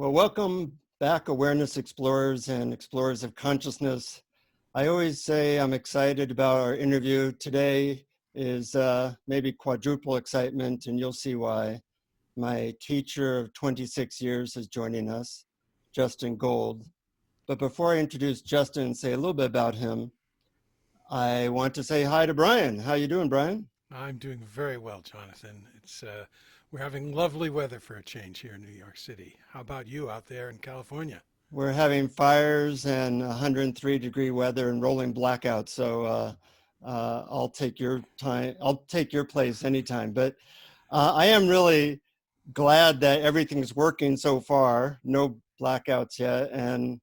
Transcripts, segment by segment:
Well, welcome back, Awareness Explorers and Explorers of Consciousness. I always say I'm excited about our interview. Today is maybe quadruple excitement, and you'll see why. My teacher of 26 years is joining us, Justin Gold. But before I introduce Justin and say a little bit about him, I want to say hi to Brian. How you doing, Brian? I'm doing very well, Jonathan. We're having lovely weather for a change here in New York City. How about you out there in California? We're having fires and 103-degree weather and rolling blackouts. So I'll take your time. I'll take your place anytime. But I am really glad that everything's working so far. No blackouts yet, and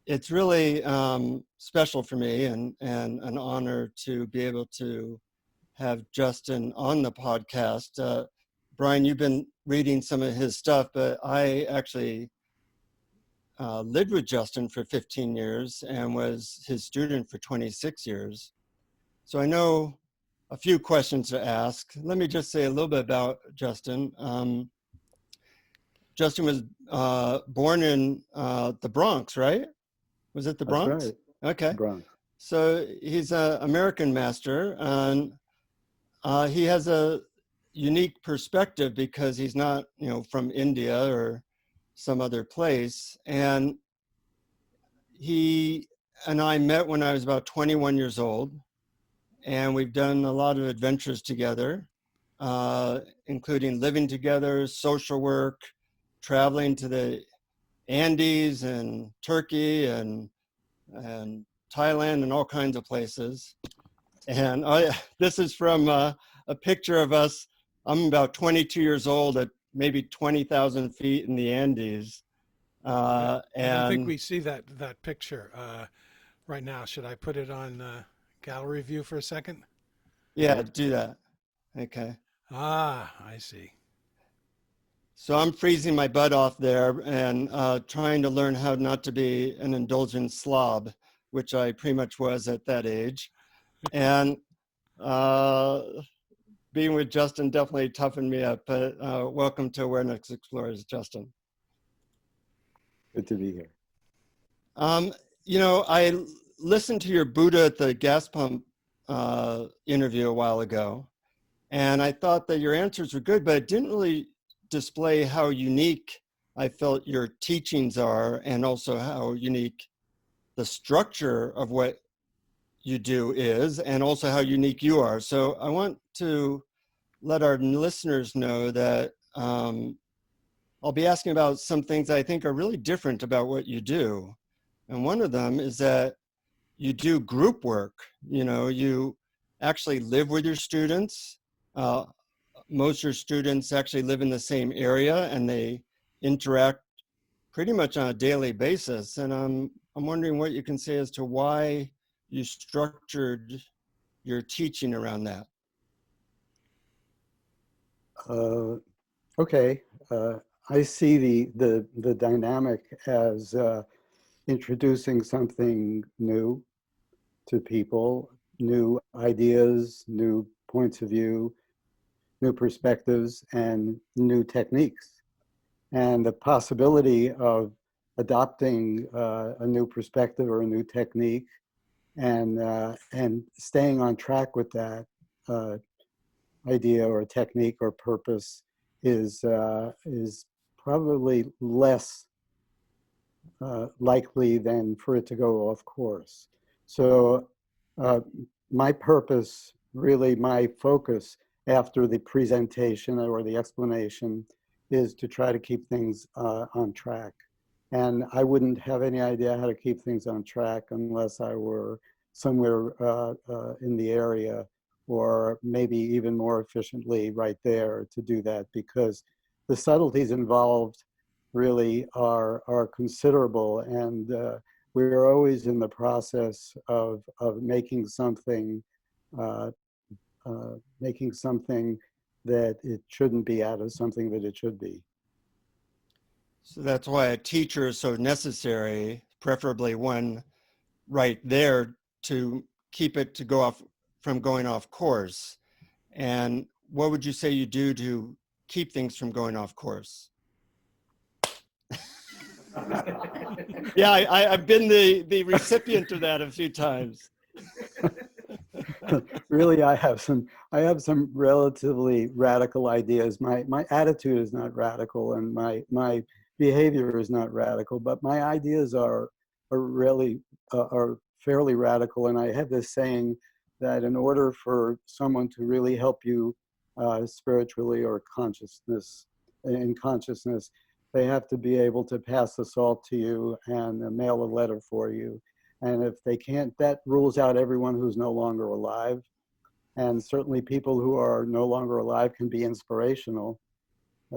it's really special for me and an honor to be able to have Justin on the podcast. Brian, you've been reading some of his stuff, but I actually lived with Justin for 15 years and was his student for 26 years. So I know a few questions to ask. Let me just say a little bit about Justin. Justin was born in the Bronx, right? Was it the That's Bronx? right, Okay. Bronx. So he's an American master, and he has a unique perspective because he's not, from India or some other place. And he and I met when I was about 21 years old, and we've done a lot of adventures together, including living together, social work, traveling to the Andes and Turkey and Thailand and all kinds of places. And this is from a picture of us. I'm about 22 years old at maybe 20,000 feet in the Andes. I don't think And we see that picture right now. Should I put it on gallery view for a second? yeah, Yeah. do that. Okay. Ah, I see. So I'm freezing my butt off there and trying to learn how not to be an indulgent slob, which I pretty much was at that age. And being with Justin definitely toughened me up. But welcome to Awareness Explorers, Justin. Good to be here. I listened to your Buddha at the gas pump interview a while ago, and I thought that your answers were good, but it didn't really display how unique I felt your teachings are, and also how unique the structure of what you do is, and also how unique you are. So I want to let our listeners know that I'll be asking about some things I think are really different about what you do. And one of them is that you do group work. You actually live with your students. Most of your students actually live in the same area, and they interact pretty much on a daily basis. And I'm wondering what you can say as to why you structured your teaching around that. Okay, I see the dynamic as introducing something new to people, new ideas, new points of view, new perspectives, and new techniques. And the possibility of adopting a new perspective or a new technique and staying on track with that idea or technique or purpose is probably less likely than for it to go off course. So my purpose, really my focus after the presentation or the explanation, is to try to keep things on track. And I wouldn't have any idea how to keep things on track unless I were somewhere in the area, or maybe even more efficiently right there to do that, because the subtleties involved really are considerable, and we're always in the process of making something that it shouldn't be out of something that it should be. So that's why a teacher is so necessary, preferably one right there to keep it to go off from going off course. And what would you say you do to keep things from going off course? Yeah, I've been the recipient of that a few times. Really, I have some relatively radical ideas. My attitude is not radical, and my behavior is not radical, but my ideas are really are fairly radical. And I have this saying that in order for someone to really help you spiritually or in consciousness, they have to be able to pass the salt to you and mail a letter for you. And if they can't, that rules out everyone who's no longer alive. And certainly people who are no longer alive can be inspirational,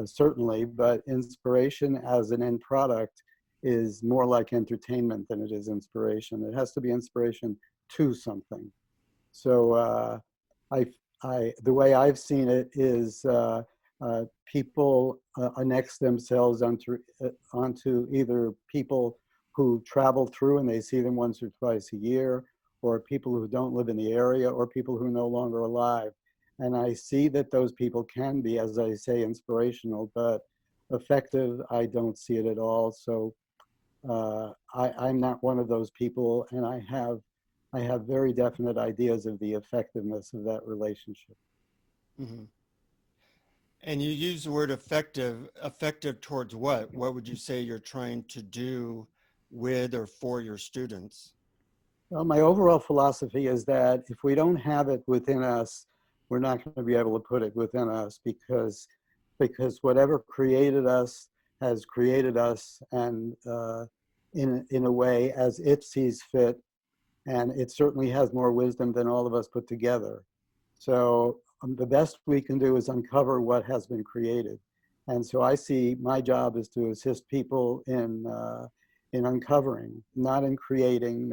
certainly, but inspiration as an end product is more like entertainment than it is inspiration. It has to be inspiration to something. So the way I've seen it is people annex themselves onto either people who travel through and they see them once or twice a year, or people who don't live in the area, or people who are no longer alive. And I see that those people can be, as I say, inspirational, but effective, I don't see it at all. So I'm not one of those people, and I have very definite ideas of the effectiveness of that relationship. Mm-hmm. And you use the word effective. Effective towards what? What would you say you're trying to do with or for your students? Well, my overall philosophy is that if we don't have it within us, we're not going to be able to put it within us, because whatever created us has created us, and in a way as it sees fit, and it certainly has more wisdom than all of us put together. So the best we can do is uncover what has been created. And so I see my job is to assist people in uncovering, not in creating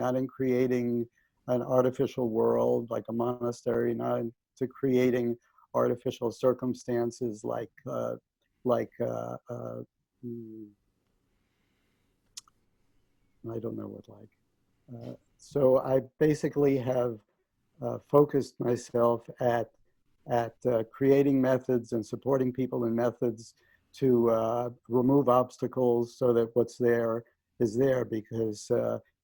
an artificial world like a monastery, not into creating artificial circumstances like I don't know what like. So I basically have focused myself at creating methods and supporting people in methods to remove obstacles so that what's there is there, because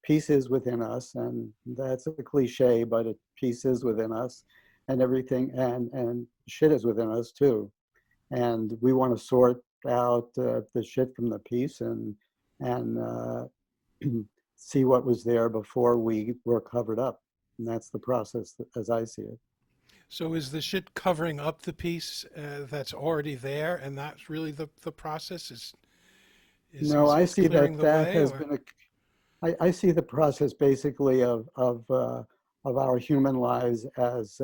peace is within us, and that's a cliche, but peace is within us, and everything, and shit is within us too. And we want to sort out the shit from the peace and see what was there before we were covered up. And that's the process as I see it. So is the shit covering up the piece that's already there, and that's really the process? No, I Is see clearing that the that way, has or? been I see the process basically of our human lives as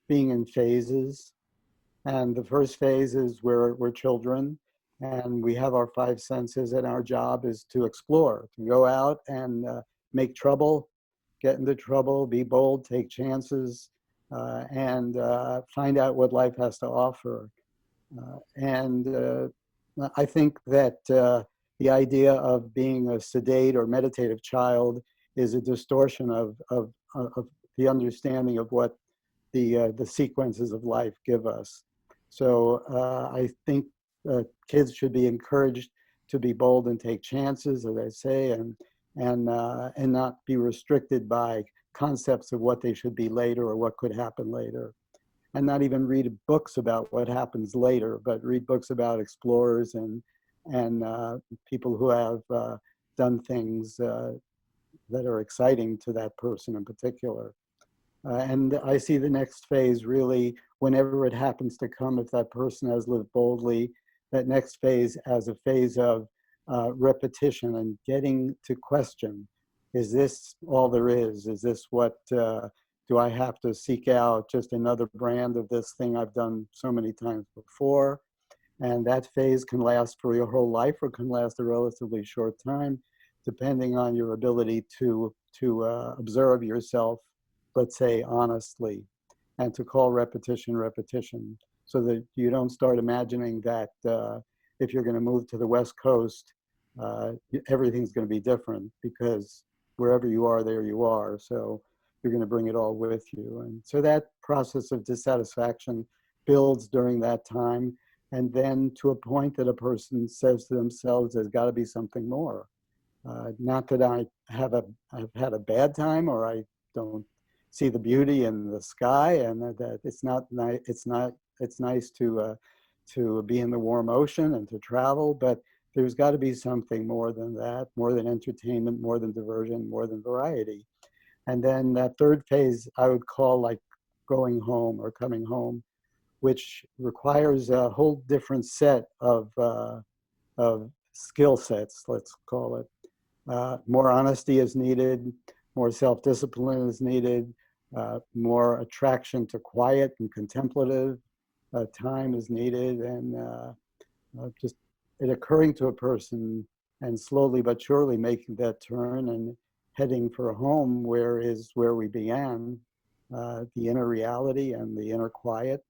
being in phases. And the first phase is we're children, and we have our five senses, and our job is to explore, to go out and make trouble, get into trouble, be bold, take chances, and find out what life has to offer. And I think that the idea of being a sedate or meditative child is a distortion of the understanding of what the sequences of life give us. So I think kids should be encouraged to be bold and take chances, as I say, and not be restricted by concepts of what they should be later or what could happen later, and not even read books about what happens later, but read books about explorers and people who have done things that are exciting to that person in particular. And I see the next phase really, whenever it happens to come, if that person has lived boldly, that next phase as a phase of repetition and getting to question, is this all there is? Is this what, do I have to seek out just another brand of this thing I've done so many times before? And that phase can last for your whole life or can last a relatively short time, depending on your ability to observe yourself, let's say, honestly, and to call repetition repetition, so that you don't start imagining that if you're going to move to the West Coast, everything's going to be different, because wherever you are, there you are. So you're going to bring it all with you. And so that process of dissatisfaction builds during that time. And then to a point that a person says to themselves, there's got to be something more. Not that I've had a bad time or I don't see the beauty in the sky, and that it's not nice. It's nice to be in the warm ocean and to travel, but there's got to be something more than that, more than entertainment, more than diversion, more than variety. And then that third phase I would call like going home or coming home, which requires a whole different set of skill sets, let's call it. More honesty is needed, more self-discipline is needed, more attraction to quiet and contemplative time is needed, and just it occurring to a person and slowly but surely making that turn and heading for a home where we began, the inner reality and the inner quiet.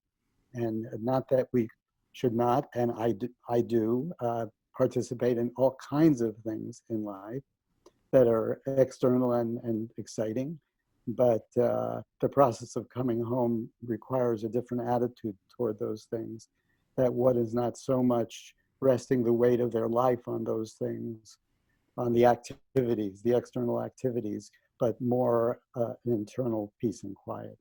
And not that we should not, and I do participate in all kinds of things in life that are external and exciting. But the process of coming home requires a different attitude toward those things, that one is not so much resting the weight of their life on those things, on the activities, the external activities, but more an internal peace and quiet.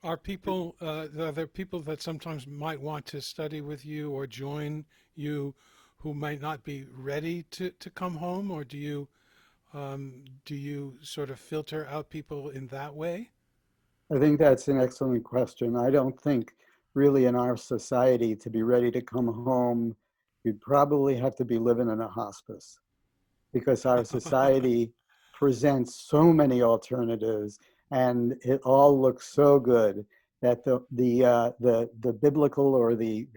Are there people that sometimes might want to study with you or join you who might not be ready to come home, or do you sort of filter out people in that way? I think that's an excellent question. I don't think really in our society to be ready to come home, you'd probably have to be living in a hospice, because our society presents so many alternatives and it all looks so good that the biblical or the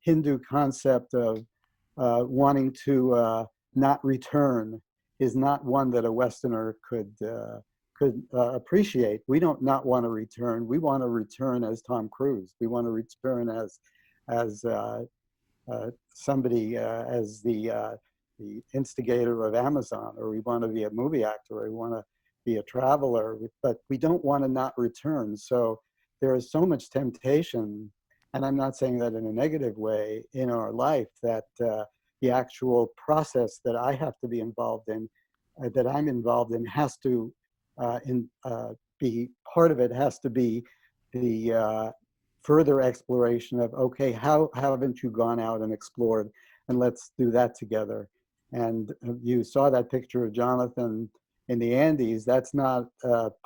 Hindu concept of wanting to not return is not one that a Westerner could appreciate. We don't not want to return. We want to return as Tom Cruise. We want to return as somebody as the instigator of Amazon, or we want to be a movie actor, or we want to be a traveler, but we don't want to not return. So there is so much temptation, and I'm not saying that in a negative way, in our life, that the actual process that I have to be involved in, that I'm involved in, has to be part of it, has to be the further exploration of, okay, how haven't you gone out and explored, and let's do that together. And you saw that picture of Jonathan in the Andes. That's not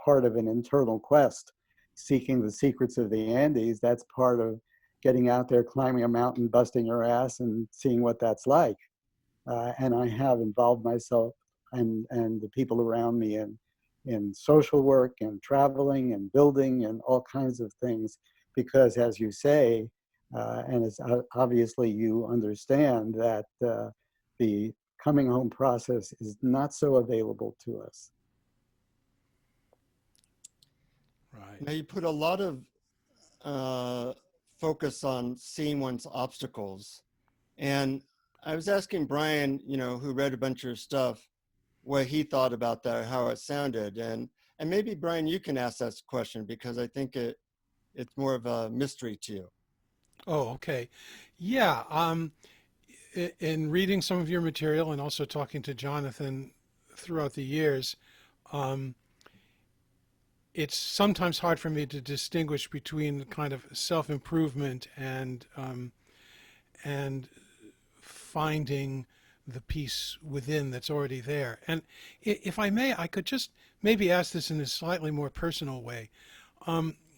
part of an internal quest, seeking the secrets of the Andes. That's part of getting out there, climbing a mountain, busting your ass, and seeing what that's like. And I have involved myself and the people around me in social work and traveling and building and all kinds of things, because as you say, and as obviously you understand, that the coming home process is not so available to us. Right. Now you put a lot of uh, focus on seeing one's obstacles. And I was asking Brian, who read a bunch of your stuff, what he thought about that, how it sounded. And maybe Brian, you can ask that question, because I think it's more of a mystery to you. Oh, okay. Yeah. In reading some of your material and also talking to Jonathan throughout the years, um, it's sometimes hard for me to distinguish between kind of self-improvement and finding the peace within that's already there. And if I may, I could just maybe ask this in a slightly more personal way.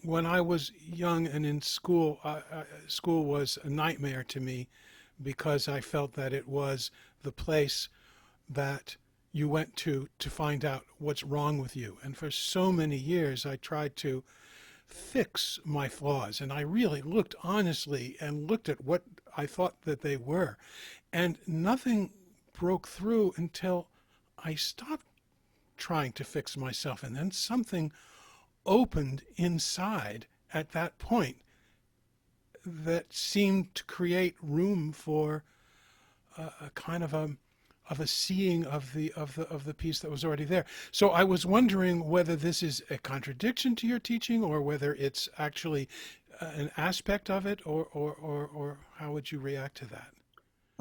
When I was young and in school, school was a nightmare to me because I felt that it was the place that you went to find out what's wrong with you. And for so many years, I tried to fix my flaws, and I really looked honestly and looked at what I thought that they were. And nothing broke through until I stopped trying to fix myself. And then something opened inside at that point that seemed to create room for a kind of a seeing of the piece that was already there. So I was wondering whether this is a contradiction to your teaching, or whether it's actually an aspect of it, or how would you react to that?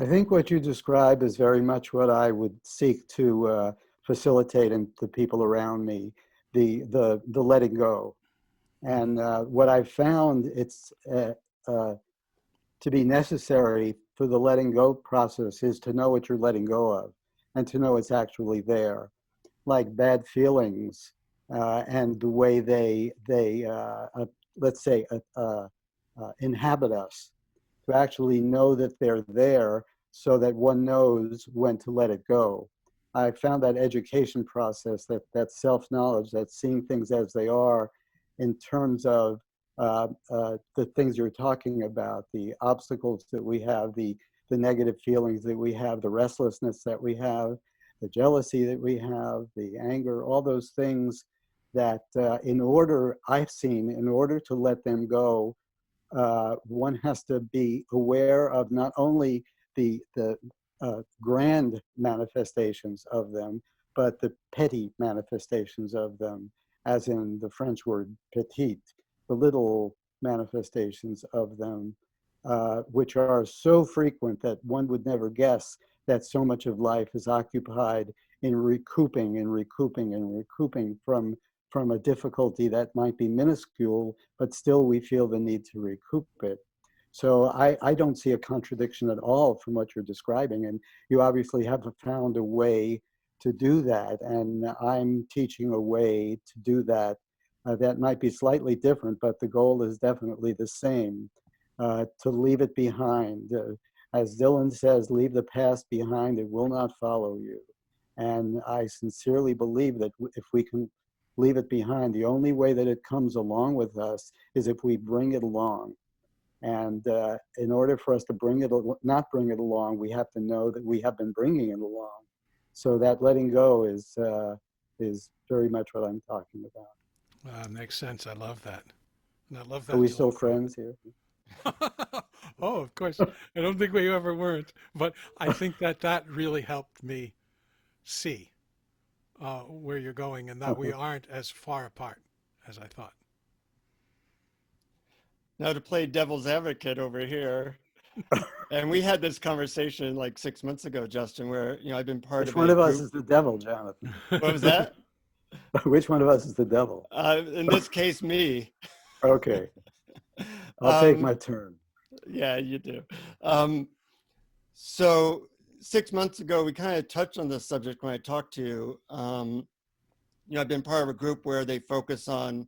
I think what you describe is very much what I would seek to facilitate in the people around me, the letting go. Mhm. And what I've found uh, to be necessary for the letting go process is to know what you're letting go of and to know it's actually there. Like bad feelings and the way they let's say inhabit us, to actually know that they're there so that one knows when to let it go. I found that education process, that self-knowledge, that seeing things as they are in terms of the things you're talking about, the obstacles that we have, the negative feelings that we have, the restlessness that we have, the jealousy that we have, the anger, all those things that I've seen, in order to let them go, one has to be aware of not only the grand manifestations of them, but the petty manifestations of them, as in the French word petite, the little manifestations of them, which are so frequent that one would never guess that so much of life is occupied in recouping and recouping and recouping from a difficulty that might be minuscule, but still we feel the need to recoup it. So I don't see a contradiction at all from what you're describing. And you obviously have found a way to do that. And I'm teaching a way to do that that might be slightly different, but the goal is definitely the same, to leave it behind. As Dylan says, leave the past behind, it will not follow you. And I sincerely believe that if we can leave it behind, the only way that it comes along with us is if we bring it along. And in order for us to not bring it along, we have to know that we have been bringing it along. So that letting go is very much what I'm talking about. Makes sense. I love that. And I love Are that we little still quote. friends here? Oh, of course. I don't think we ever weren't, but I think that that really helped me see where you're going and that we aren't as far apart as I thought. Now to play devil's advocate over here, and we had this conversation like 6 months ago, Justin, where I've been part Which of one a of us group. is the devil, Jonathan? What was that? Which one of us is the devil? In this case, me. Okay, I'll take um, my turn. yeah, you do. Um, so 6 months ago, we kind of touched on this subject when I talked to you. I've been part of a group where they focus on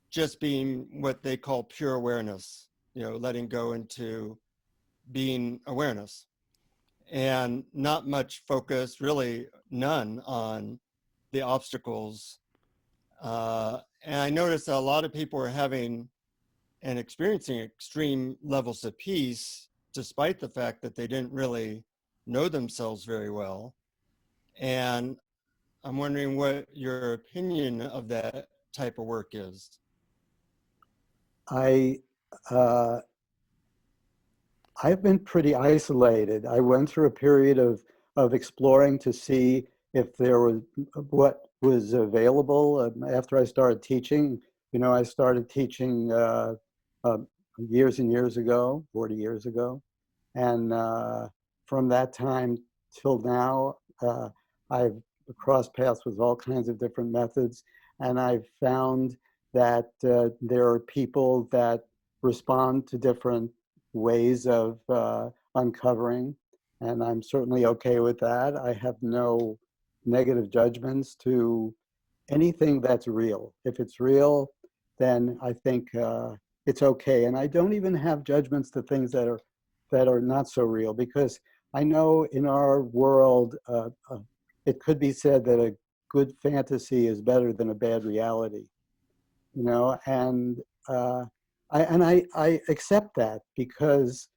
just being what they call pure awareness, letting go into being awareness, and not much focus, really none, on the obstacles. And I noticed that a lot of people are having and experiencing extreme levels of peace, despite the fact that they didn't really know themselves very well. And I'm wondering what your opinion of that type of work is. I uh, I've been pretty isolated. I went through a period of exploring to see if there was what was available after I started teaching. I started teaching uh, years and years ago, 40 years ago. And from that time till now, I've crossed paths with all kinds of different methods. And I've found that there are people that respond to different ways of uncovering. And I'm certainly okay with that. I have no negative judgments to anything that's real. If it's real, then I think it's okay. And I don't even have judgments to things that are not so real, because I know in our world, it could be said that a good fantasy is better than a bad reality, and I accept that, because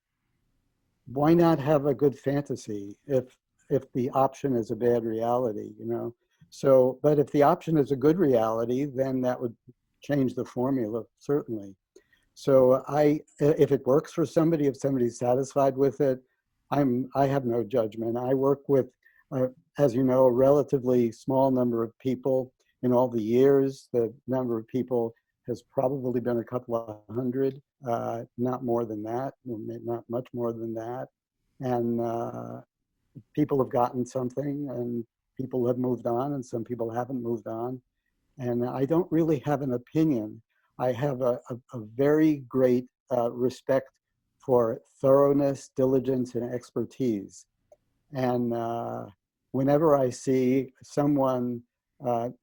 why not have a good fantasy if the option is a bad reality. So, but if the option is a good reality, then that would change the formula, certainly. So if it works for somebody, if somebody's satisfied with it, I have no judgment. I work with, uh, as you know, a relatively small number of people. In all the years, the number of people has probably been a couple of hundred, not more than that, not much more than that. And people have gotten something, and people have moved on, and some people haven't moved on. And I don't really have an opinion. I have a very great respect for thoroughness, diligence, and expertise. And whenever I see someone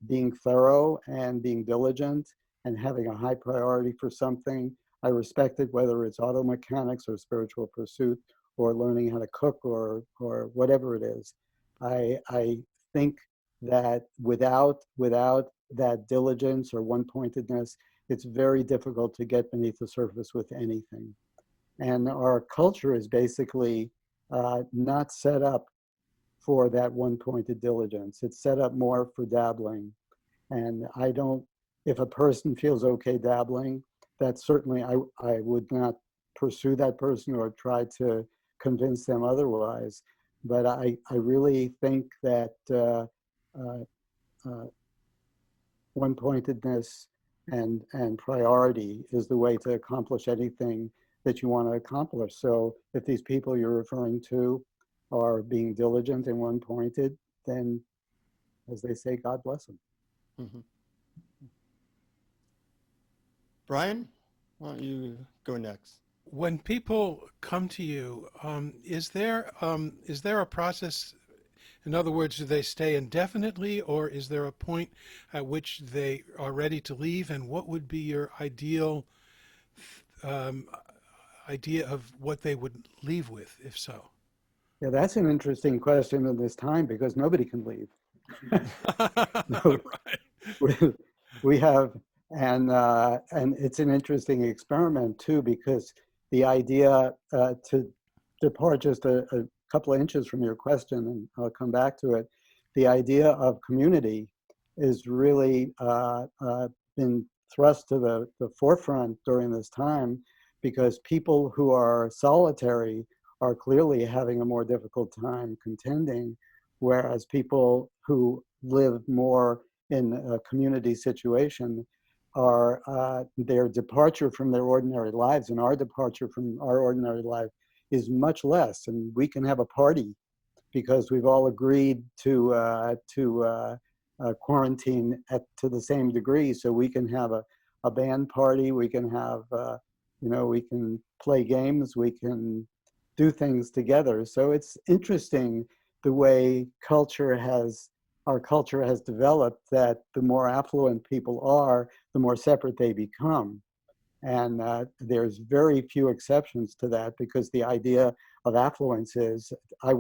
being thorough and being diligent and having a high priority for something, I respect it, whether it's auto mechanics or spiritual pursuit or learning how to cook or whatever it is. I think that without that diligence or one-pointedness, it's very difficult to get beneath the surface with anything. And our culture is basically not set up for that one-pointed diligence. It's set up more for dabbling. And I don't, if a person feels okay dabbling, that certainly I would not pursue that person or try to convince them otherwise. But I really think that uh, uh, one-pointedness and priority is the way to accomplish anything that you want to accomplish. So if these people you're referring to are being diligent and one-pointed, then, as they say, God bless them. Mm-hmm. Brian, why don't you go next? When people come to you, is there a process? In other words, do they stay indefinitely, or is there a point at which they are ready to leave? And what would be your ideal um, idea of what they would leave with, if so? Yeah, that's an interesting question at this time because nobody can leave. Right. we, we have, and it's an interesting experiment too, because the idea to depart just a couple of inches from your question, and I'll come back to it, the idea of community is really been thrust to the forefront during this time because people who are solitary are clearly having a more difficult time contending, whereas people who live more in a community situation are their departure from their ordinary lives and our departure from our ordinary life is much less. And we can have a party because we've all agreed to quarantine to the same degree. So we can have a band party, we can have, we can play games, we can do things together. So it's interesting the way our culture has developed that the more affluent people are, the more separate they become. And there's very few exceptions to that because the idea of affluence is I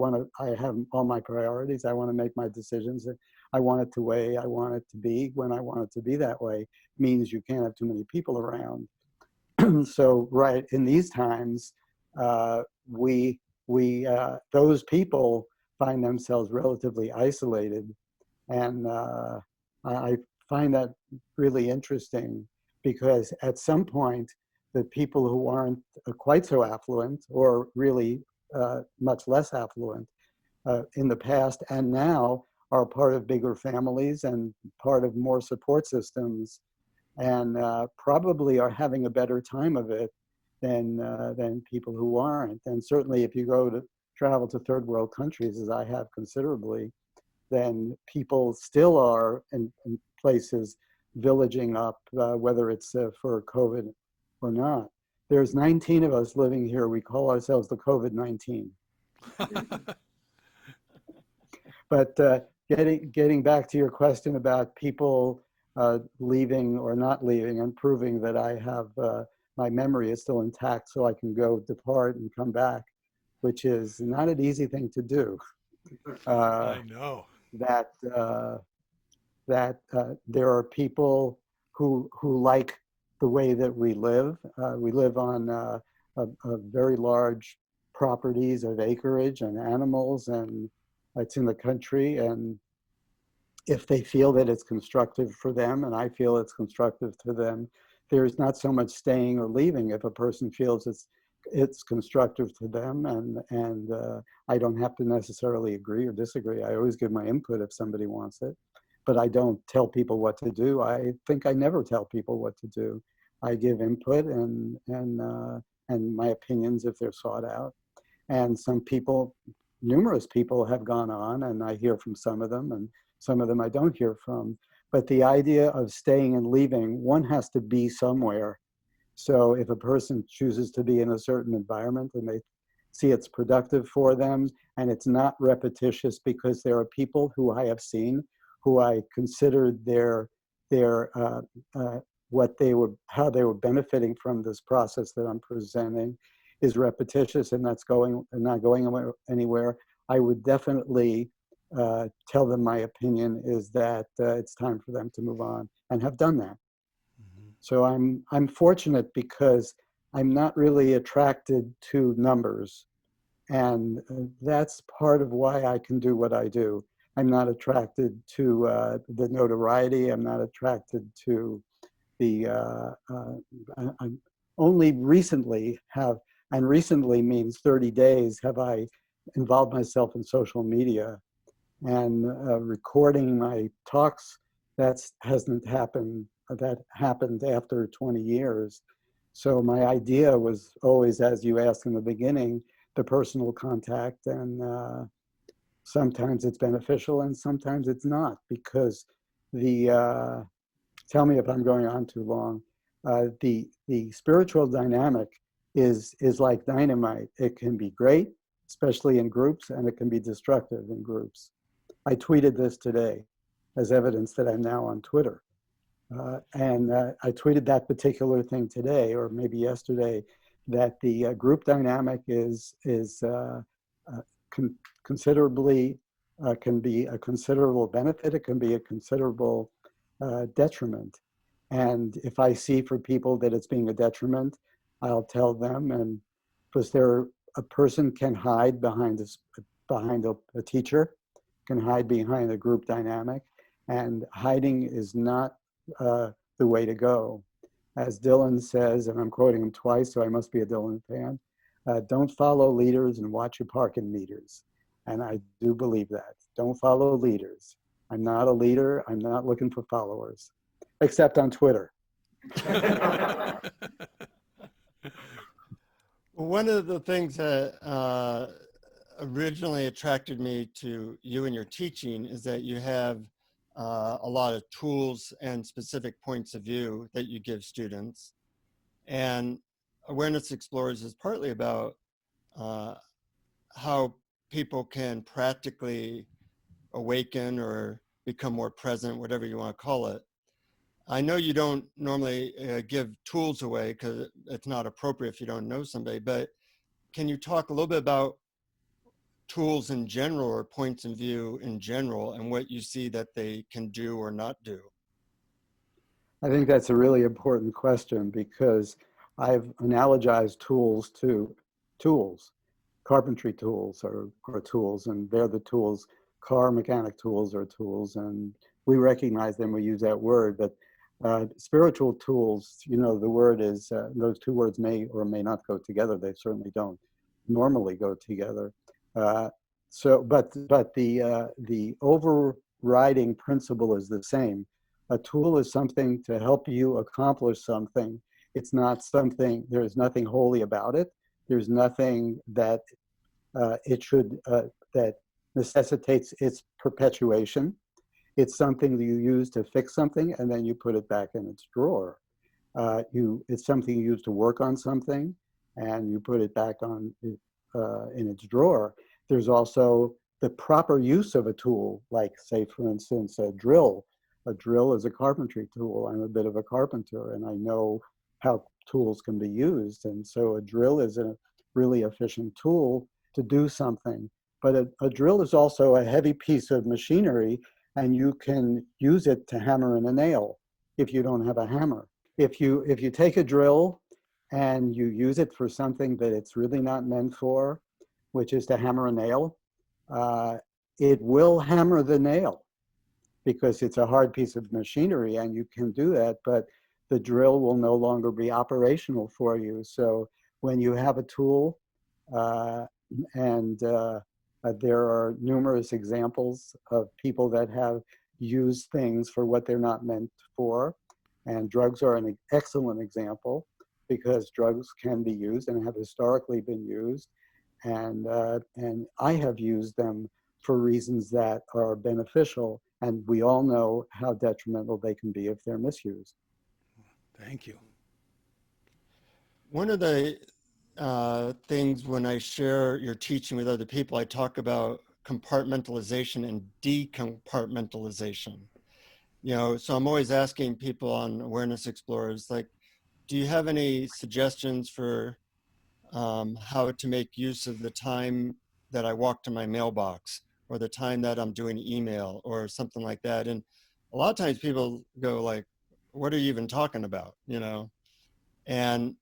have all my priorities. I want to make my decisions. I want it to way I want it to be when I want it to be that way means you can't have too many people around. So right in these times, those people find themselves relatively isolated. And I find that really interesting because at some point, the people who aren't quite so affluent or really much less affluent in the past and now are part of bigger families and part of more support systems and probably are having a better time of it than people who aren't. And certainly if you go to travel to third world countries, as I have considerably, then people still are in places villaging up, whether it's for COVID or not. There's 19 of us living here. We call ourselves the COVID-19. But getting back to your question about people leaving or not leaving and proving that I have my memory is still intact so I can go depart and come back, which is not an easy thing to do. I know. That there are people who like the way that we live. We live on a very large properties of acreage and animals, and it's in the country. And if they feel that it's constructive for them, and I feel it's constructive to them, there's not so much staying or leaving. If a person feels it's constructive to them, and I don't have to necessarily agree or disagree. I always give my input if somebody wants it, but I don't tell people what to do. I think I never tell people what to do. I give input and my opinions if they're sought out. And some people, numerous people have gone on, and I hear from some of them, and some of them I don't hear from. But the idea of staying and leaving, one has to be somewhere. So if a person chooses to be in a certain environment and they see it's productive for them and it's not repetitious, because there are people who I have seen who I considered their what they were, how they were benefiting from this process that I'm presenting is repetitious, and that's not going anywhere. I would definitely tell them my opinion is that it's time for them to move on, and have done that. Mhm. So I'm fortunate because I'm not really attracted to numbers, and that's part of why I can do what I do. I'm not attracted to the notoriety. I'm not attracted to the. I'm only recently have, and recently means 30 days, have I involved myself in social media and recording my talks. That hasn't happened. That happened after 20 years. So my idea was always, as you asked in the beginning, the personal contact, and sometimes it's beneficial and sometimes it's not, because the tell me if I'm going on too long. The spiritual dynamic is like dynamite. It can be great, especially in groups, and it can be destructive in groups. I tweeted this today as evidence that I'm now on Twitter. And I tweeted that particular thing today, or maybe yesterday, that the group dynamic is con considerably, can be a considerable benefit. It can be a considerable detriment. And if I see for people that it's being a detriment, I'll tell them. And because a person can hide behind a teacher, can hide behind a group dynamic, and hiding is not the way to go. As Dylan says, and I'm quoting him twice, so I must be a Dylan fan, don't follow leaders and watch your parking meters. And I do believe that. Don't follow leaders. I'm not a leader. I'm not looking for followers, except on Twitter. One of the things that originally attracted me to you and your teaching is that you have a lot of tools and specific points of view that you give students. And Awareness Explorers is partly about how people can practically awaken or become more present, whatever you want to call it. I know you don't normally give tools away because it's not appropriate if you don't know somebody, but can you talk a little bit about tools in general or points of view in general and what you see that they can do or not do? I think that's a really important question, because I've analogized tools to tools. Carpentry tools are tools, and they're the tools. Car mechanic tools are tools, and we recognize them, we use that word. But spiritual tools, the word is, those two words may or may not go together. They certainly don't normally go together. But the overriding principle is the same. A tool is something to help you accomplish something. It's not something, there's nothing holy about it. There's nothing that that necessitates its perpetuation. It's something that you use to fix something, and then you put it back in its drawer. It's something you use to work on something, and you put it back on in its drawer. There's also the proper use of a tool, like, say, for instance, a drill. A drill is a carpentry tool. I'm a bit of a carpenter, and I know how tools can be used. And so a drill is a really efficient tool to do something. But a drill is also a heavy piece of machinery, and you can use it to hammer in a nail if you don't have a hammer. If you take a drill and you use it for something that it's really not meant for, which is to hammer a nail, it will hammer the nail because it's a hard piece of machinery, and you can do that, but the drill will no longer be operational for you. So when you have a tool, and there are numerous examples of people that have used things for what they're not meant for, and drugs are an excellent example, because drugs can be used and have historically been used. and I have used them for reasons that are beneficial, and we all know how detrimental they can be if they're misused. Thank you. One of the things when I share your teaching with other people, I talk about compartmentalization and decompartmentalization. So I'm always asking people on Awareness Explorers, like, do you have any suggestions for how to make use of the time that I walk to my mailbox, or the time that I'm doing email or something like that? And a lot of times people go like, what are you even talking about? And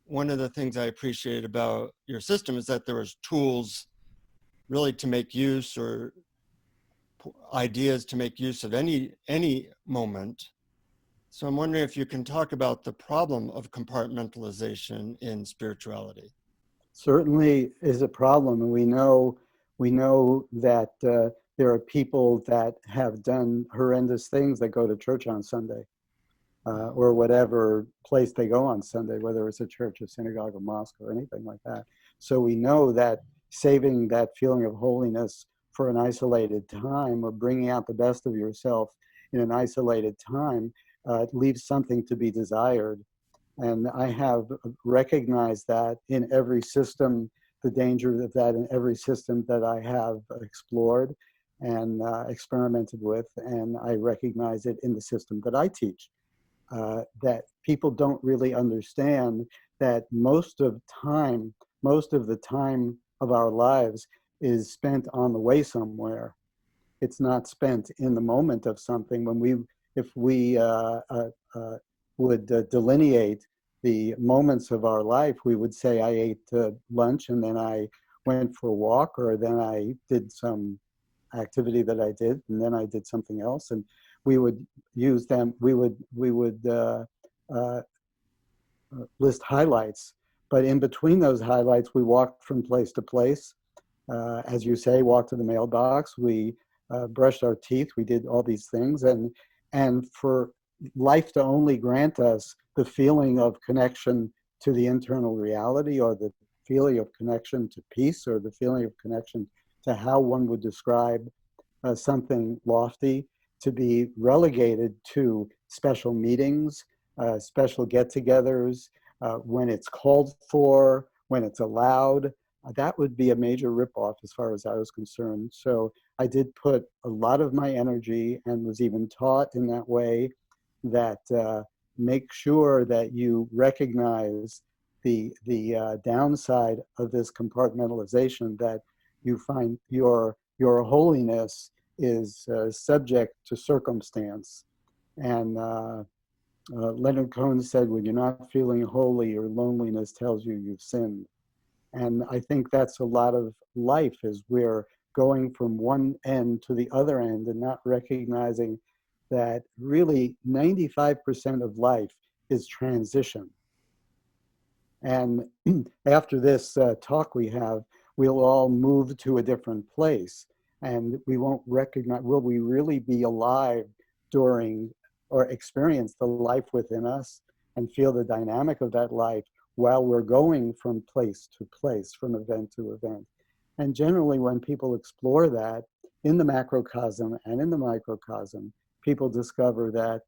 one of the things I appreciate about your system is that there was tools really to make use, or ideas to make use of any moment. So I'm wondering if you can talk about the problem of compartmentalization in spirituality. Certainly is a problem, and we know that there are people that have done horrendous things that go to church on Sunday, or whatever place they go on Sunday, whether it's a church, a synagogue, a mosque, or anything like that. So we know that saving that feeling of holiness for an isolated time, or bringing out the best of yourself in an isolated time, leaves something to be desired. And I have recognized that in every system, the danger of that in every system that I have explored and experimented with. And I recognize it in the system that I teach. That people don't really understand that most of the time of our lives is spent on the way somewhere. It's not spent in the moment of something. If we would delineate the moments of our life, we would say, I ate lunch and then I went for a walk, or then I did some activity that I did, and then I did something else. And we would use them, we would uh, list highlights. But in between those highlights, we walked from place to place. As you say, walked to the mailbox. We brushed our teeth. We did all these things, and for life to only grant us the feeling of connection to the internal reality, or the feeling of connection to peace, or the feeling of connection to how one would describe something lofty, to be relegated to special meetings, special get-togethers, when it's called for, when it's allowed. That would be a major ripoff as far as I was concerned. So I did put a lot of my energy, and was even taught in that way, that make sure that you recognize the downside of this compartmentalization, that you find your holiness is subject to circumstance. And Leonard Cohen said, when you're not feeling holy, your loneliness tells you you've sinned. And I think that's a lot of life, is we're going from one end to the other end and not recognizing that really 95% of life is transition. And after this talk we have, we'll all move to a different place, and we won't recognize, will we really be alive during, or experience the life within us and feel the dynamic of that life while we're going from place to place, from event to event. And generally, when people explore that in the macrocosm and in the microcosm, people discover that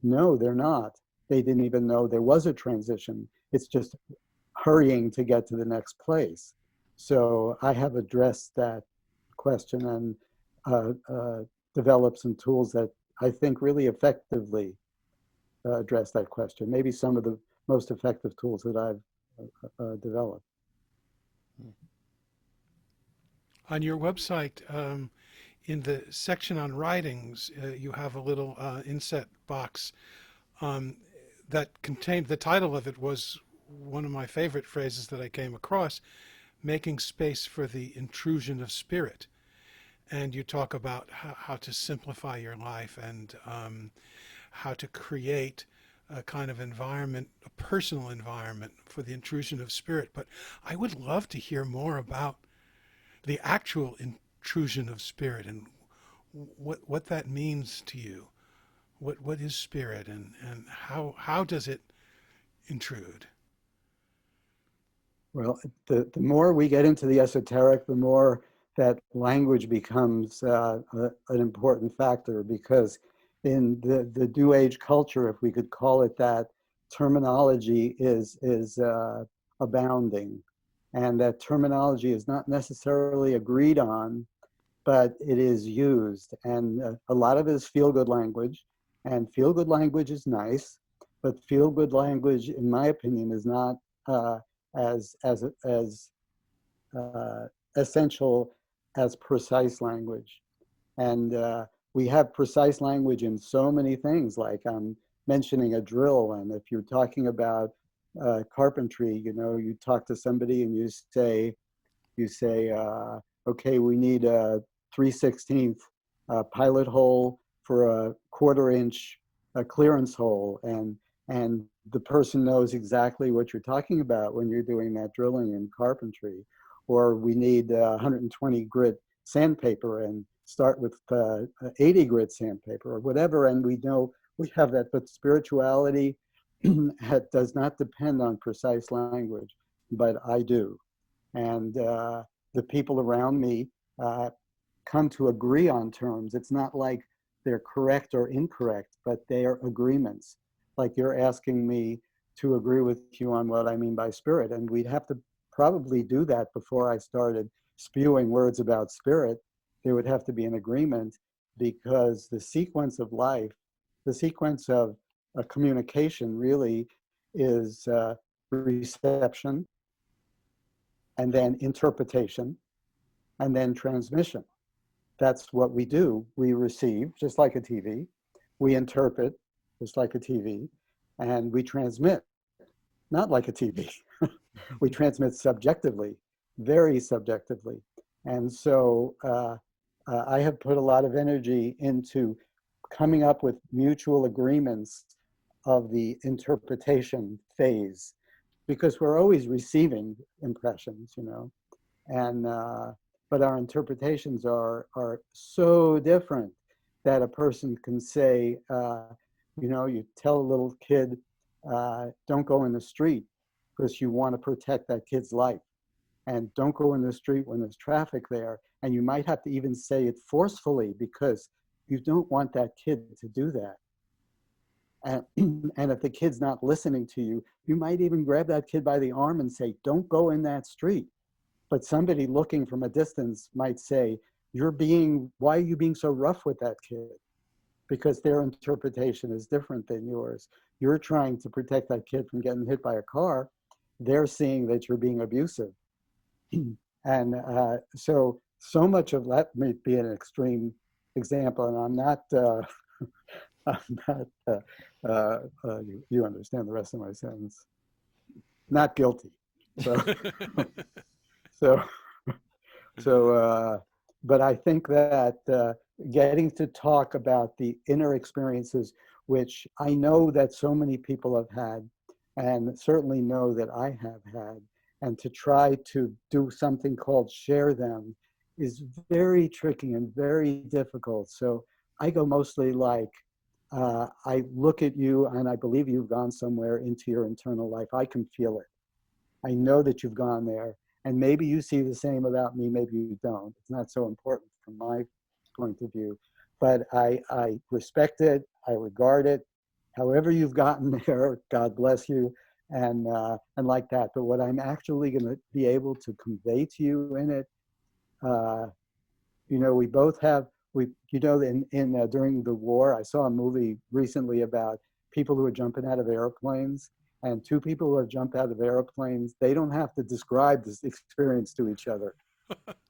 no, they're not. They didn't even know there was a transition. It's just hurrying to get to the next place. So I have addressed that question, and developed some tools that I think really effectively address that question. Maybe some of the most effective tools that I've developed. On your website, in the section on writings, you have a little inset box um, that contained, the title of it was one of my favorite phrases that I came across, making space for the intrusion of spirit. And you talk about how to simplify your life, and how to create a kind of environment, a personal environment for the intrusion of spirit. But I would love to hear more about the actual intrusion of spirit, and what that means to you. What is spirit, and how does it intrude? Well, the more we get into the esoteric, the more that language becomes an important factor, because in the New Age culture, if we could call it that, terminology is abounding, and that terminology is not necessarily agreed on, but it is used. And a lot of it is feel good language, and feel good language is nice, but feel good language, in my opinion, is not uh, as uh, essential as precise language. And we have precise language in so many things, like I'm mentioning a drill. And if you're talking about carpentry, you know, you talk to somebody and you say, okay, we need a 3/16 pilot hole for a 1/4 inch clearance hole. And the person knows exactly what you're talking about when you're doing that drilling in carpentry. Or we need 120 grit sandpaper and start with 80 grit sandpaper or whatever. And we know we have that, but spirituality does not depend on precise language, but I do. And the people around me uh, come to agree on terms. It's not like they're correct or incorrect, but they are agreements. Like you're asking me to agree with you on what I mean by spirit. And we'd have to probably do that before I started spewing words about spirit. There would have to be an agreement, because the sequence of life, the sequence of a communication really is reception, and then interpretation, and then transmission. That's what we do. We receive, just like a TV. We interpret, just like a TV. And we transmit, not like a TV. We transmit subjectively, very subjectively. And so I have put a lot of energy into coming up with mutual agreements of the interpretation phase, because we're always receiving impressions, you know. And but our interpretations are so different that a person can say, you know, you tell a little kid, don't go in the street because you want to protect that kid's life, and don't go in the street when there's traffic there. And you might have to even say it forcefully because you don't want that kid to do that. And, and if the kid's not listening to you, you might even grab that kid by the arm and say, don't go in that street. But somebody looking from a distance might say, why are you being so rough with that kid? Because their interpretation is different than yours. You're trying to protect that kid from getting hit by a car. They're seeing that you're being abusive. And so much of that may be an extreme example, and I'm not, I'm not you understand the rest of my sentence, not guilty. So, so, so, but I think that getting to talk about the inner experiences, which I know that so many people have had, and certainly know that I have had, and to try to do something called share them is very tricky and very difficult. So I go mostly like, I look at you and I believe you've gone somewhere into your internal life. I can feel it. I know that you've gone there. And maybe you see the same about me, maybe you don't. It's not so important from my point of view. But I respect it, I regard it. However you've gotten there, God bless you, and like that. But what I'm actually going to be able to convey to you in it, uh, you know, we both have, you know, in during the war, I saw a movie recently about people who are jumping out of airplanes, and two people who have jumped out of airplanes, they don't have to describe this experience to each other.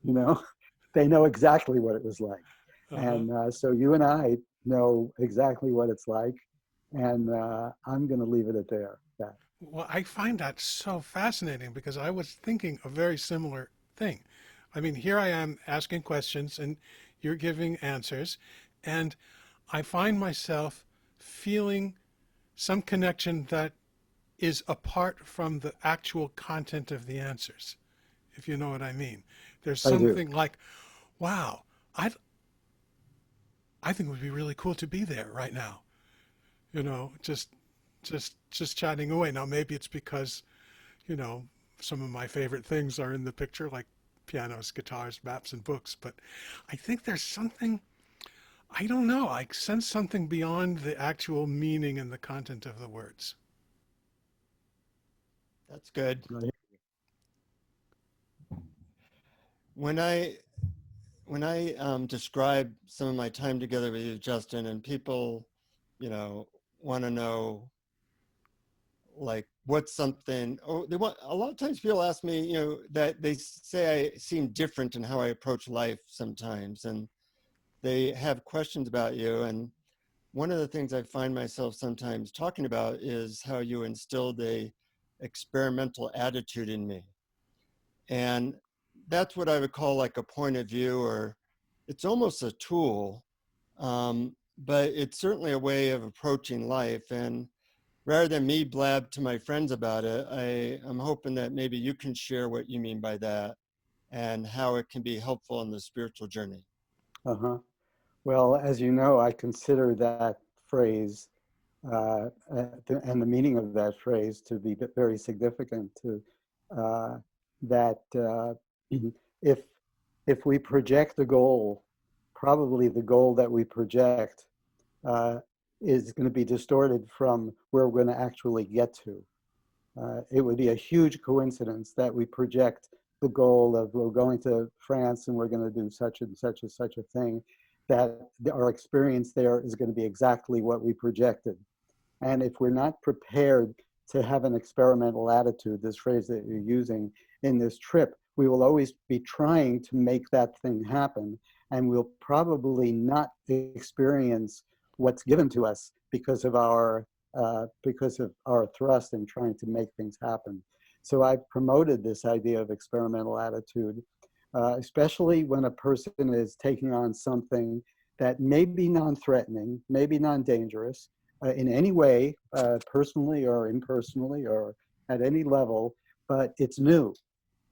You know, they know exactly what it was like. Uh-huh. And so you and I know exactly what it's like. And I'm going to leave it at there. That. Well, I find that so fascinating because I was thinking a very similar thing. I mean, here I am asking questions and you're giving answers, and I find myself feeling some connection that is apart from the actual content of the answers, if you know what I mean. There's I do. something like, wow, I I think it would be really cool to be there right now. You know, just chatting away. Now maybe it's because, you know, some of my favorite things are in the picture, like pianos, guitars, maps, and books. But I think there's something, I don't know, I sense something beyond the actual meaning and the content of the words. That's good. Right. When I describe some of my time together with you, Justin, and people, want to know like what's something, oh, they want, a lot of times people ask me, that they say I seem different in how I approach life sometimes, and they have questions about you. And one of the things I find myself sometimes talking about is how you instilled a experimental attitude in me. And that's what I would call like a point of view, or it's almost a tool, but it's certainly a way of approaching life. And rather than me blab to my friends about it, I'm hoping that maybe you can share what you mean by that and how it can be helpful in the spiritual journey. Uh-huh. Well, as you know, I consider that phrase and the meaning of that phrase to be very significant to uh, that if if we project a goal, probably the goal that we project uh, is going to be distorted from where we're going to actually get to. It would be a huge coincidence that we project the goal of we're going to France and we're going to do such and such and such a thing, that our experience there is going to be exactly what we projected. And if we're not prepared to have an experimental attitude, this phrase that you're using in this trip, we will always be trying to make that thing happen. And we'll probably not experience what's given to us because of our thrust in trying to make things happen. So I've promoted this idea of experimental attitude, especially when a person is taking on something that may be non-threatening, maybe non-dangerous, in any way, personally or impersonally or at any level, but it's new.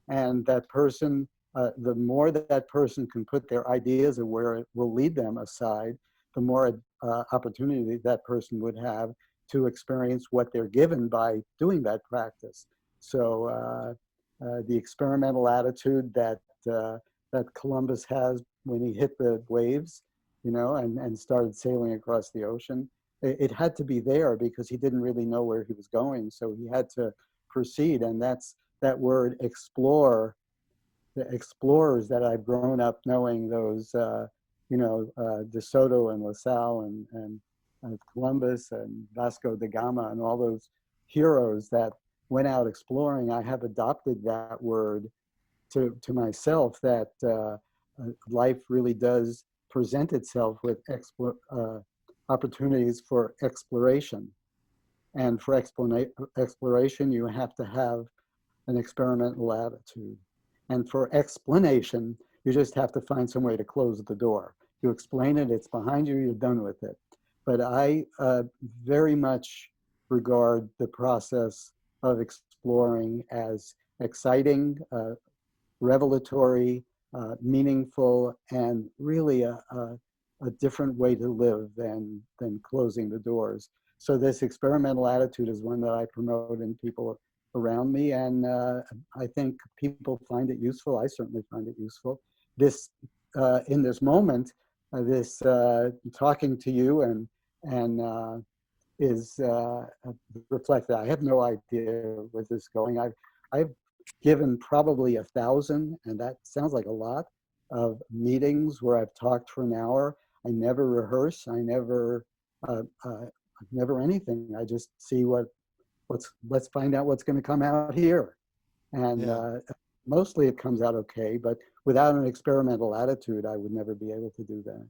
And that person, the more that that person can put their ideas of where it will lead them aside, the more opportunity that person would have to experience what they're given by doing that practice. So the experimental attitude that Columbus has when he hit the waves, and started sailing across the ocean, it had to be there because he didn't really know where he was going. So he had to proceed. And that's that word explore, the explorers that I've grown up knowing, those, De Soto and LaSalle and Columbus and Vasco da Gama and all those heroes that went out exploring. I have adopted that word to myself, that life really does present itself with opportunities for exploration. And for exploration, you have to have an experimental attitude. And for explanation, you just have to find some way to close the door. You explain it, it's behind you, you're done with it. But I very much regard the process of exploring as exciting, revelatory, meaningful, and really a different way to live than closing the doors. So this experimental attitude is one that I promote in people around me, and I think people find it useful. I certainly find it useful. This in this moment, this talking to you and is reflected. I have no idea where this is going. I've given probably 1,000, and that sounds like a lot, of meetings where I've talked for an hour. I never rehearse. I never anything. I just see let's find out what's going to come out here. And Yeah. mostly it comes out okay, but without an experimental attitude, I would never be able to do that.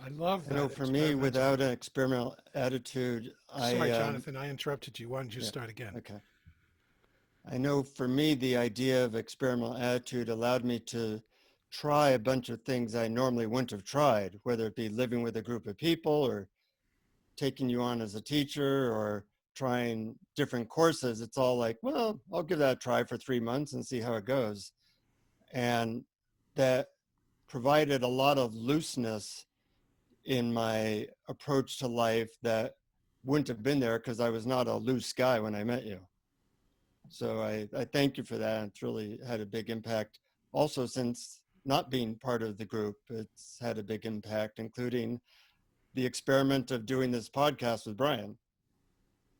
I love I know that for me, experimental. without an experimental attitude, Sorry, Jonathan, I interrupted you. Why don't you yeah, start again? okay. I know for me, the idea of experimental attitude allowed me to try a bunch of things I normally wouldn't have tried, whether it be living with a group of people or taking you on as a teacher or trying different courses. It's all like, well, I'll give that a try for 3 months and see how it goes. And that provided a lot of looseness in my approach to life that wouldn't have been there because I was not a loose guy when I met you. So I thank you for that. It's really had a big impact. Also, since not being part of the group, it's had a big impact, including the experiment of doing this podcast with Brian.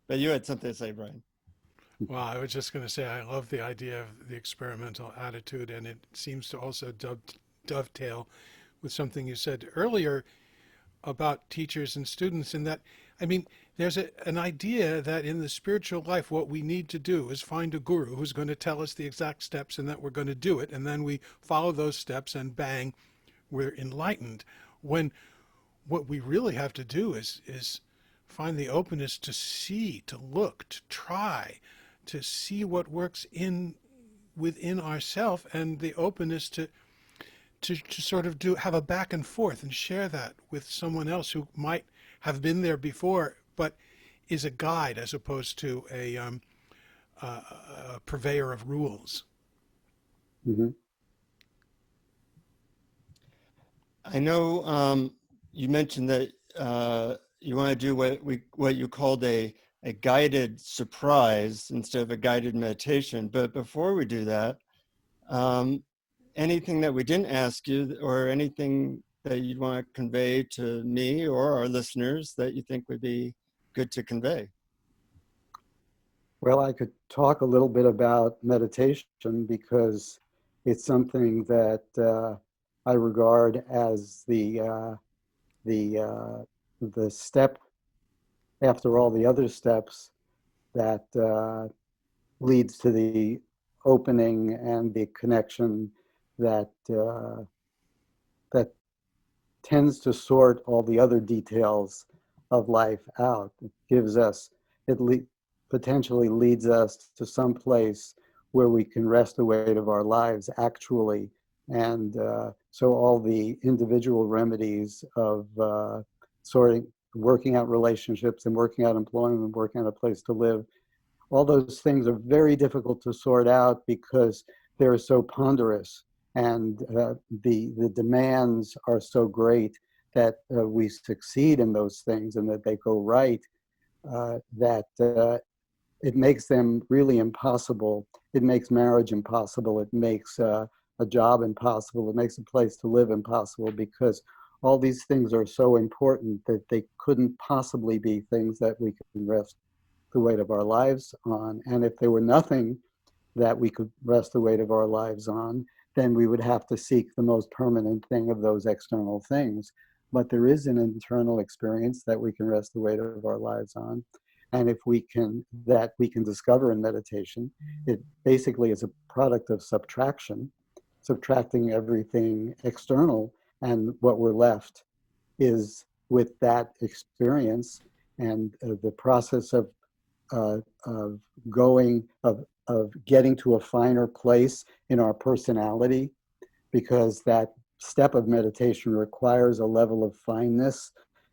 But you had something to say, Brian. Well, I was just going to say I love the idea of the experimental attitude, and it seems to also dovetail with something you said earlier about teachers and students. In that, I mean, there's an idea that in the spiritual life, what we need to do is find a guru who's going to tell us the exact steps and that we're going to do it. And then we follow those steps and bang, we're enlightened. When what we really have to do is find the openness to see, to look, to try, to see what works in within ourself, and the openness to sort of have a back and forth and share that with someone else who might have been there before, but is a guide as opposed to a purveyor of rules. Mhm. I know you mentioned that you want to do what you called a guided surprise instead of a guided meditation. But before we do that, um, anything that we didn't ask you, or anything that you'd want to convey to me or our listeners that you think would be good to convey? Well, I could talk a little bit about meditation because it's something that I regard as the the step after all the other steps that leads to the opening and the connection that that tends to sort all the other details of life out. It gives us, it potentially leads us to some place where we can rest the weight of our lives actually. And so all the individual remedies of sorting, working out relationships and working out employment and working out a place to live, all those things are very difficult to sort out because they're so ponderous, and the demands are so great that we succeed in those things and that they go right, that it makes them really impossible. It makes marriage impossible. It makes a job impossible. It makes a place to live impossible because all these things are so important that they couldn't possibly be things that we can rest the weight of our lives on. And if there were nothing that we could rest the weight of our lives on, then we would have to seek the most permanent thing of those external things. But there is an internal experience that we can rest the weight of our lives on. And if we can, that we can discover in meditation, it basically is a product of subtraction, subtracting everything external. And what we're left is with that experience, and the process of going, of getting to a finer place in our personality, because that step of meditation requires a level of fineness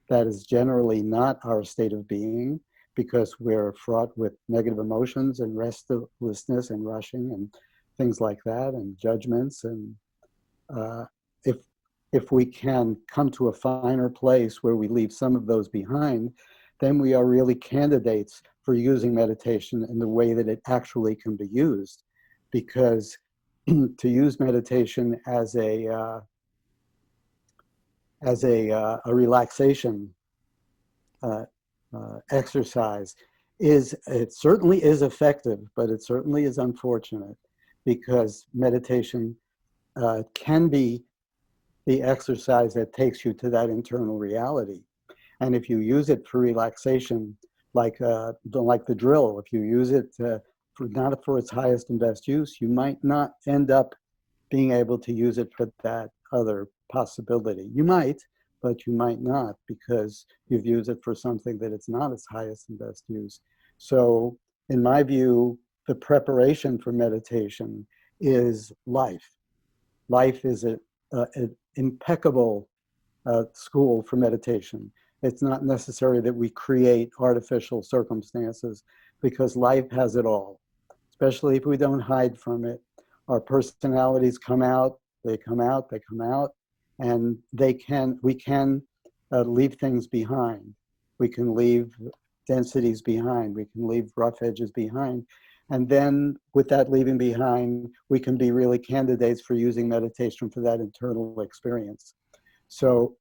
that is generally not our state of being, because we're fraught with negative emotions and restlessness and rushing and things like that, and judgments. And uh, if if we can come to a finer place where we leave some of those behind, then we are really candidates for using meditation in the way that it actually can be used. Because to use meditation as a relaxation uh, exercise it certainly is effective, but it certainly is unfortunate, because meditation can be the exercise that takes you to that internal reality. And if you use it for relaxation, like the drill, if you use it not for its highest and best use, you might not end up being able to use it for that other possibility. You might, but you might not, because you've used it for something that it's not its highest and best use. So in my view, the preparation for meditation is life. Life is an impeccable school for meditation. It's not necessary that we create artificial circumstances, because life has it all, especially if we don't hide from it. Our personalities come out, they come out, they come out, and we can leave things behind. We can leave densities behind. We can leave rough edges behind. And then with that leaving behind, we can be really candidates for using meditation for that internal experience. So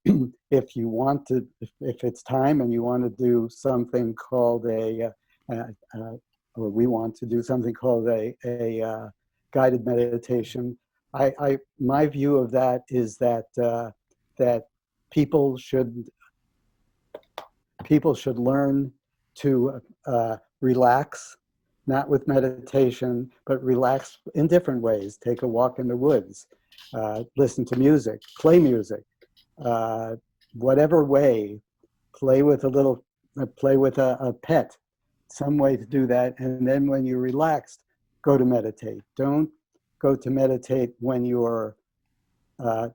if you want to, if it's time and you want to do something called or we want to do something called a guided meditation, my view of that is that that people should learn to relax, not with meditation, but relax in different ways. Take a walk in the woods, listen to music, play music, whatever way, play with a pet, some way to do that. And then when you're relaxed, go to meditate. Don't go to meditate when you're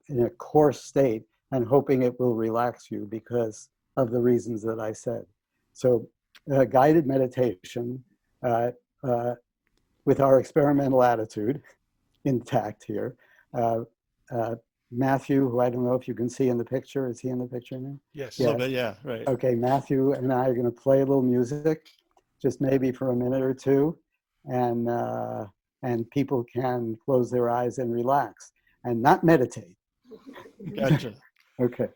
in a coarse state and hoping it will relax you because of the reasons that I said. So guided meditation uh, uh, with our experimental attitude intact here. Uh, uh, Matthew, who I don't know if you can see in the picture, is he in the picture now? Yes. A little bit, yeah, right. Okay, Matthew and I are going to play a little music, just maybe for a minute or two, and people can close their eyes and relax and not meditate. Gotcha. Okay.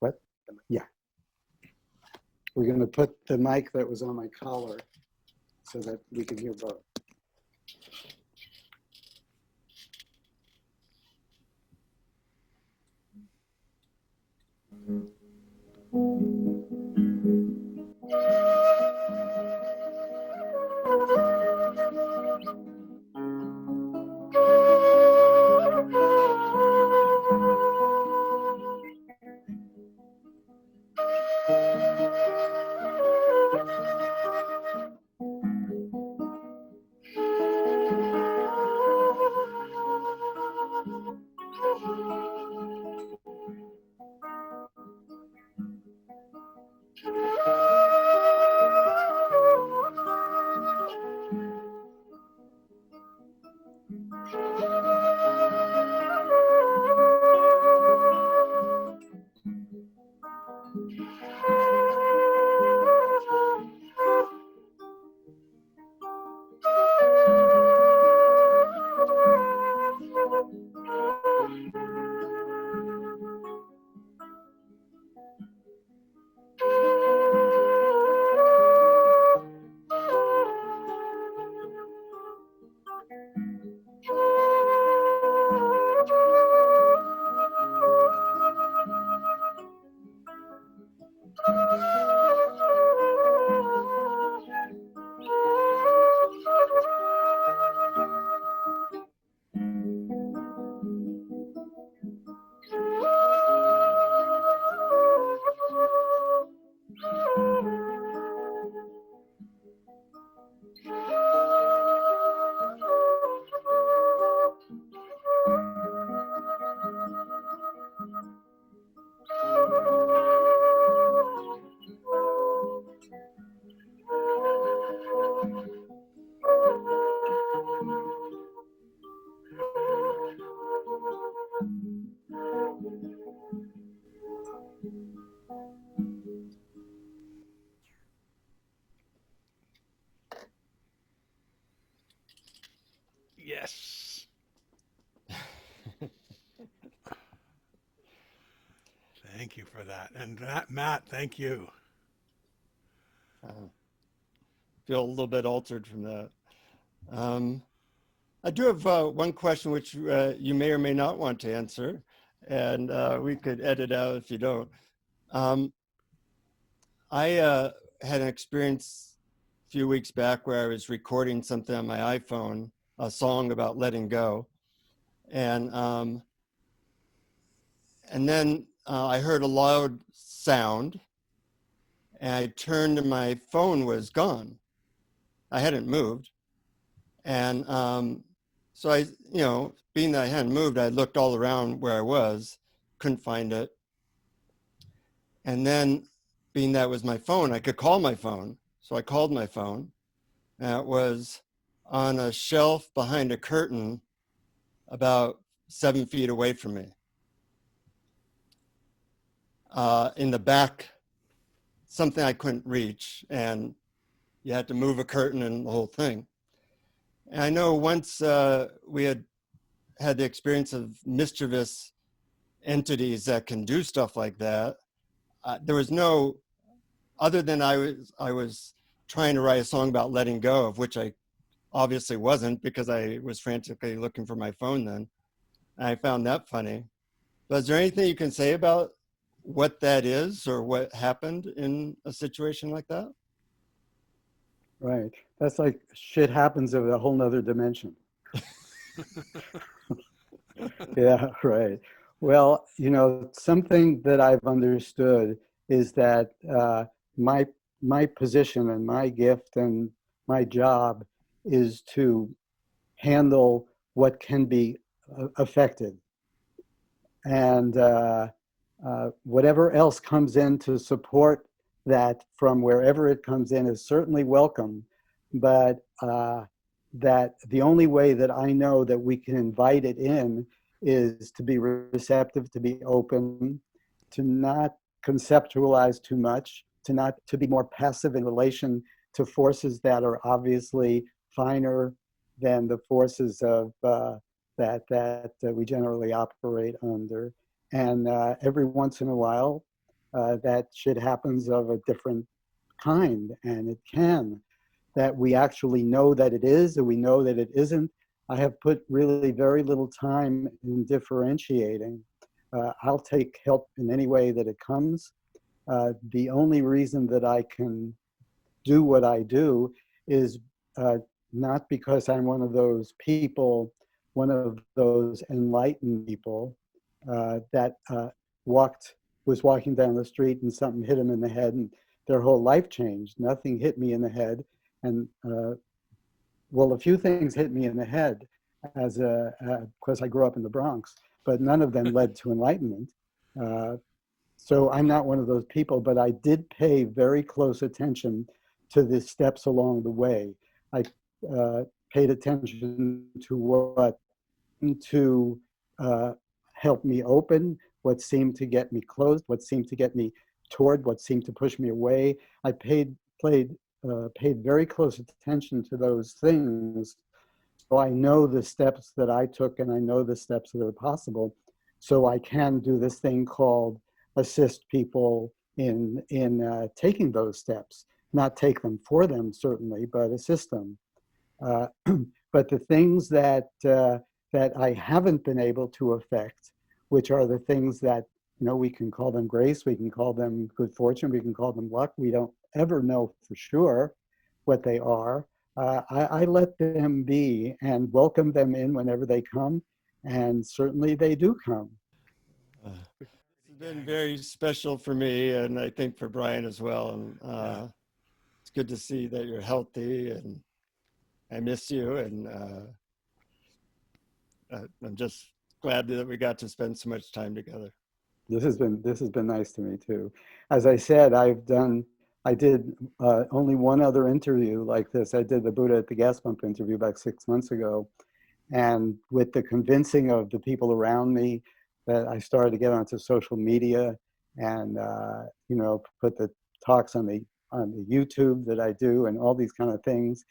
What? Yeah. We're going to put the mic that was on my collar so that we can hear both. Yes. Thank you for that. And Matt, thank you. Feel a little bit altered from that. I do have one question which you may or may not want to answer, and we could edit out if you don't. I had an experience a few weeks back where I was recording something on my iPhone, a song about letting go, and then I heard a loud sound, and I turned and my phone was gone. I hadn't moved, and so I, being that I hadn't moved, I looked all around where I was, couldn't find it, and then being that was my phone, I could call my phone, so I called my phone, and it was on a shelf behind a curtain about 7 feet away from me. In the back, something I couldn't reach. And you had to move a curtain and the whole thing. And I know once we had the experience of mischievous entities that can do stuff like that. There was no, other than I was trying to write a song about letting go, of which I obviously wasn't because I was frantically looking for my phone then. And I found that funny. But is there anything you can say about what that is or what happened in a situation like that? Right. That's like shit happens of a whole nother dimension. Yeah, right. Well, something that I've understood is that my my position and my gift and my job is to handle what can be affected, and whatever else comes in to support that from wherever it comes in is certainly welcome, but that the only way that I know that we can invite it in is to be receptive, to be open, to not conceptualize too much, to be more passive in relation to forces that are obviously finer than the forces of that we generally operate under. And every once in a while, that shit happens of a different kind, and it can. That we actually know that it is, or we know that it isn't. I have put really very little time in differentiating. I'll take help in any way that it comes. The only reason that I can do what I do is not because I'm one of those people, one of those enlightened people that was walking down the street and something hit them in the head and their whole life changed. Nothing hit me in the head, and well, a few things hit me in the head as because I grew up in the Bronx, but none of them led to enlightenment. So I'm not one of those people, but I did pay very close attention to the steps along the way. I paid attention to what to help me open, what seemed to get me closed, what seemed to get me toward, what seemed to push me away. I paid very close attention to those things. So I know the steps that I took, and I know the steps that are possible. So I can do this thing called assist people in taking those steps. Not take them for them, certainly, but assist them. But the things that I haven't been able to affect, which are the things that, we can call them grace, we can call them good fortune, we can call them luck. We don't ever know for sure what they are. I let them be and welcome them in whenever they come, and certainly they do come. It's been very special for me, and I think for Brian as well. And it's good to see that you're healthy, and I miss you, and I'm just glad that we got to spend so much time together. This has been nice to me too. As I said, I did only one other interview like this. I did the Buddha at the gas pump interview about 6 months ago, and with the convincing of the people around me, that I started to get onto social media and put the talks on the YouTube that I do and all these kind of things,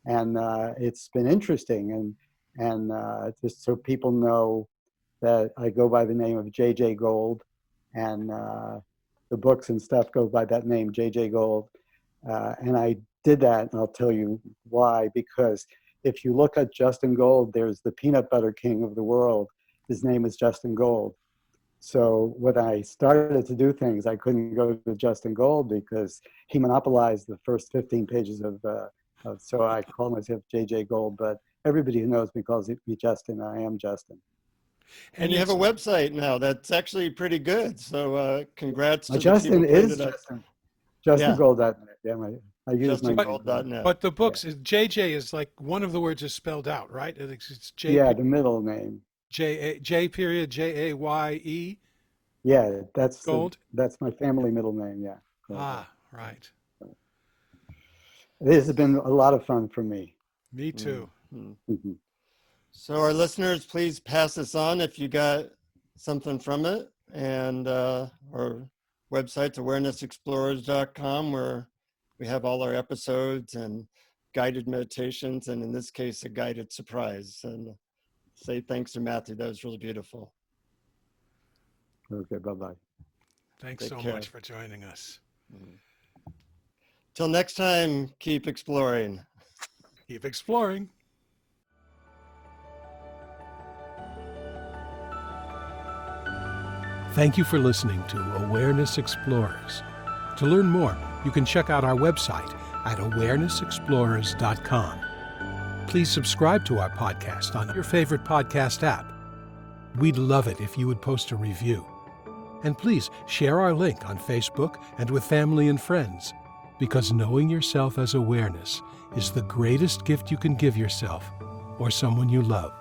and it's been interesting, and just so people know that I go by the name of J Jaye Gold, and the books and stuff go by that name, J Jaye Gold. And I did that, and I'll tell you why. Because if you look at Justin Gold, there's the peanut butter king of the world. His name is Justin Gold. So when I started to do things, I couldn't go to Justin Gold because he monopolized the first 15 pages so I call myself J Jaye Gold, but everybody who knows me calls me Justin. I am Justin. And you have a website now that's actually pretty good. So congrats to the Justin people is Justin. JustinGold.net. Yeah, I use my JustinGold.net. But the books, yeah. JJ is like one of the words is spelled out, right? It's J. Yeah, the middle name. J period Jaye. Yeah, that's Gold. That's my family middle name. Yeah. Ah, right. This has been a lot of fun for me. Me too. Mm-hmm. So our listeners, please pass this on if you got something from it. And our website's awarenessexplorers.com, where we have all our episodes and guided meditations, and in this case, a guided surprise. And say thanks to Matthew. That was really beautiful. Okay, bye-bye. Thanks Take so care. much for joining us. Till next time, keep exploring. Keep exploring. Thank you for listening to Awareness Explorers. To learn more, you can check out our website at awarenessexplorers.com. Please subscribe to our podcast on your favorite podcast app. We'd love it if you would post a review. And please share our link on Facebook and with family and friends, because knowing yourself as awareness is the greatest gift you can give yourself or someone you love.